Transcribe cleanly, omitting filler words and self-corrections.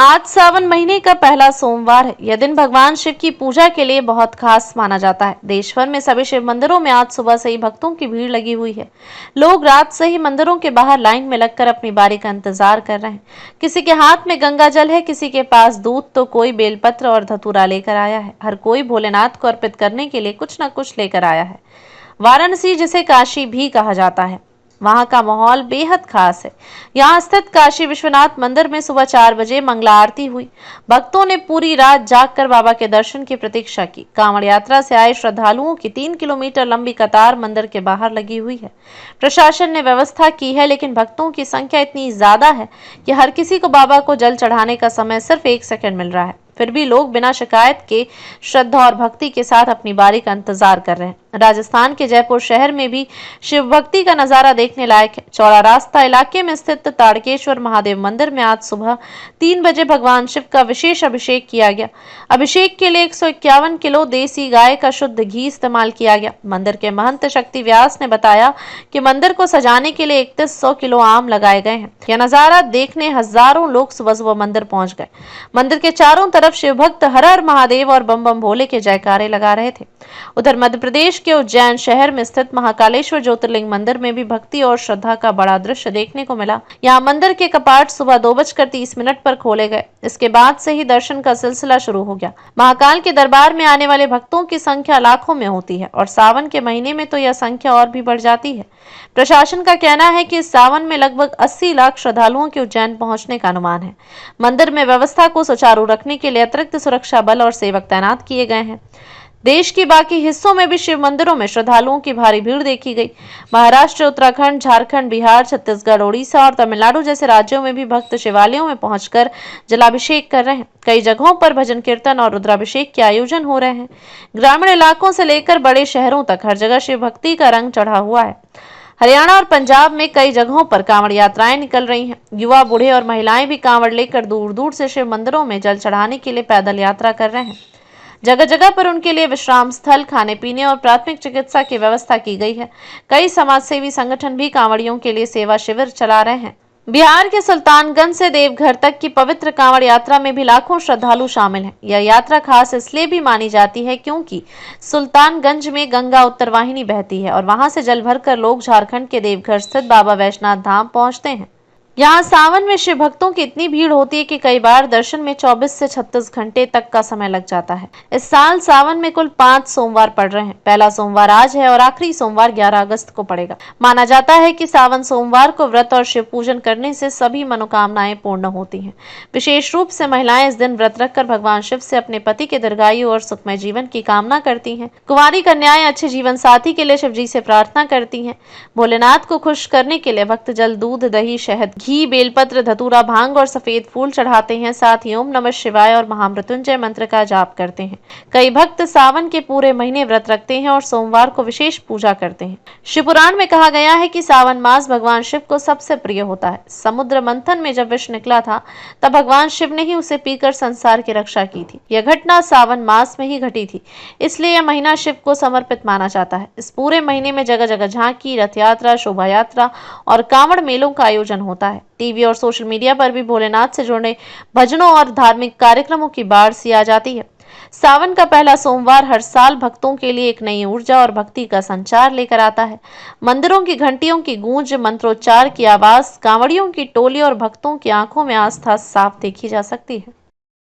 आज सावन महीने का पहला सोमवार है। यह दिन भगवान शिव की पूजा के लिए बहुत खास माना जाता है। देश भर में सभी शिव मंदिरों में आज सुबह से ही भक्तों की भीड़ लगी हुई है। लोग रात से ही मंदिरों के बाहर लाइन में लगकर अपनी बारी का इंतजार कर रहे हैं। किसी के हाथ में गंगा जल है, किसी के पास दूध तो कोई बेलपत्र और धतूरा लेकर आया है। हर कोई भोलेनाथ को अर्पित करने के लिए कुछ न कुछ लेकर आया है। वाराणसी, जिसे काशी भी कहा जाता है, वहां का माहौल बेहद खास है। यहाँ स्थित काशी विश्वनाथ मंदिर में सुबह 4 बजे मंगला आरती हुई। भक्तों ने पूरी रात जागकर बाबा के दर्शन की प्रतीक्षा की। कांवड़ यात्रा से आए श्रद्धालुओं की 3 किलोमीटर लंबी कतार मंदिर के बाहर लगी हुई है। प्रशासन ने व्यवस्था की है, लेकिन भक्तों की संख्या इतनी ज्यादा है कि हर किसी को बाबा को जल चढ़ाने का समय सिर्फ 1 सेकंड मिल रहा है। फिर भी लोग बिना शिकायत के श्रद्धा और भक्ति के साथ अपनी बारी का इंतजार कर रहे हैं। राजस्थान के जयपुर शहर में भी शिव भक्ति का नजारा देखने लायक है। चौड़ा रास्ता इलाके में स्थित ताड़केश्वर महादेव मंदिर में आज सुबह 3 बजे भगवान शिव का विशेष अभिषेक किया गया। अभिषेक के लिए 151 किलो देसी गाय का शुद्ध घी इस्तेमाल किया गया। मंदिर के महंत शक्ति व्यास ने बताया कि मंदिर को सजाने के लिए 3100 किलो आम लगाए गए हैं। यह नजारा देखने हजारों लोग सुबह सुबह मंदिर पहुंच गए। मंदिर के चारों तरफ शिव भक्त हर हर महादेव और बम बम भोले के जयकारे लगा रहे थे। उधर मध्य प्रदेश के उज्जैन शहर में स्थित महाकालेश्वर ज्योतिर्लिंग मंदिर में भी भक्ति और श्रद्धा का बड़ा दृश्य देखने को मिला। यहाँ मंदिर के कपाट सुबह 2:30 पर खोले गए। इसके बाद से ही दर्शन का सिलसिला शुरू हो गया। महाकाल के दरबार में आने वाले भक्तों की संख्या लाखों में होती है और सावन के महीने में तो यह संख्या और भी बढ़ जाती है। प्रशासन का कहना है कि इस सावन में लगभग 80 लाख श्रद्धालुओं के उज्जैन पहुंचने का अनुमान है। मंदिर में व्यवस्था को सुचारू रखने के लिए अतिरिक्त सुरक्षा बल और सेवक तैनात किए गए हैं। देश के बाकी हिस्सों में भी शिव मंदिरों में श्रद्धालुओं की भारी भीड़ देखी गई। महाराष्ट्र, उत्तराखंड, झारखंड, बिहार, छत्तीसगढ़, ओडिशा और तमिलनाडु जैसे राज्यों में भी भक्त शिवालयों में पहुंचकर जलाभिषेक कर रहे हैं। कई जगहों पर भजन कीर्तन और रुद्राभिषेक के आयोजन हो रहे हैं। ग्रामीण इलाकों से लेकर बड़े शहरों तक हर जगह शिव भक्ति का रंग चढ़ा हुआ है। हरियाणा और पंजाब में कई जगहों पर कांवड़ यात्राएं निकल रही हैं। युवा, बूढ़े और महिलाएं भी कांवड़ लेकर दूर दूर से शिव मंदिरों में जल चढ़ाने के लिए पैदल यात्रा कर रहे हैं। जगह जगह पर उनके लिए विश्राम स्थल, खाने पीने और प्राथमिक चिकित्सा की व्यवस्था की गई है। कई समाजसेवी संगठन भी कांवड़ियों के लिए सेवा शिविर चला रहे हैं। बिहार के सुल्तानगंज से देवघर तक की पवित्र कांवड़ यात्रा में भी लाखों श्रद्धालु शामिल हैं। यह यात्रा खास इसलिए भी मानी जाती है क्योंकि सुल्तानगंज में गंगा उत्तरवाहिनी बहती है और वहां से जल भरकर लोग झारखंड के देवघर स्थित बाबा वैष्णव धाम पहुंचते हैं। यहाँ सावन में शिव भक्तों की इतनी भीड़ होती है कि कई बार दर्शन में 24 से 36 घंटे तक का समय लग जाता है। इस साल सावन में कुल 5 सोमवार पड़ रहे हैं। पहला सोमवार आज है और आखिरी सोमवार 11 अगस्त को पड़ेगा। माना जाता है कि सावन सोमवार को व्रत और शिव पूजन करने से सभी मनोकामनाएं पूर्ण होती हैं। विशेष रूप से महिलाएं इस दिन व्रत रखकर भगवान शिव से अपने पति के दीर्घायु और सुखमय जीवन की कामना करती हैं। कुंवारी कन्याएं अच्छे जीवन साथी के लिए शिव जी से प्रार्थना करती हैं। भोलेनाथ को खुश करने के लिए भक्त जल, दूध, दही, शहद, घी, बेलपत्र, धतूरा, भांग और सफेद फूल चढ़ाते हैं। साथ ही ओम नमः शिवाय और महामृत्युंजय मंत्र का जाप करते हैं। कई भक्त सावन के पूरे महीने व्रत रखते हैं और सोमवार को विशेष पूजा करते हैं। शिव पुराण में कहा गया है कि सावन मास भगवान शिव को सबसे प्रिय होता है। समुद्र मंथन में जब विष निकला था तब भगवान शिव ने ही उसे पीकर संसार की रक्षा की थी। यह घटना सावन मास में ही घटी थी, इसलिए यह महीना शिव को समर्पित माना जाता है। इस पूरे महीने में जगह जगह झांकी, रथ यात्रा, शोभा यात्रा और कांवड़ मेलों का आयोजन होता है। टीवी और सोशल मीडिया पर भी भोलेनाथ से जुड़े भजनों और धार्मिक कार्यक्रमों की बाढ़ सी आ जाती है। सावन का पहला सोमवार हर साल भक्तों के लिए एक नई ऊर्जा और भक्ति का संचार लेकर आता है। मंदिरों की घंटियों की गूंज, मंत्रोच्चार की आवाज, कांवड़ियों की टोली और भक्तों की आंखों में आस्था साफ देखी जा सकती है।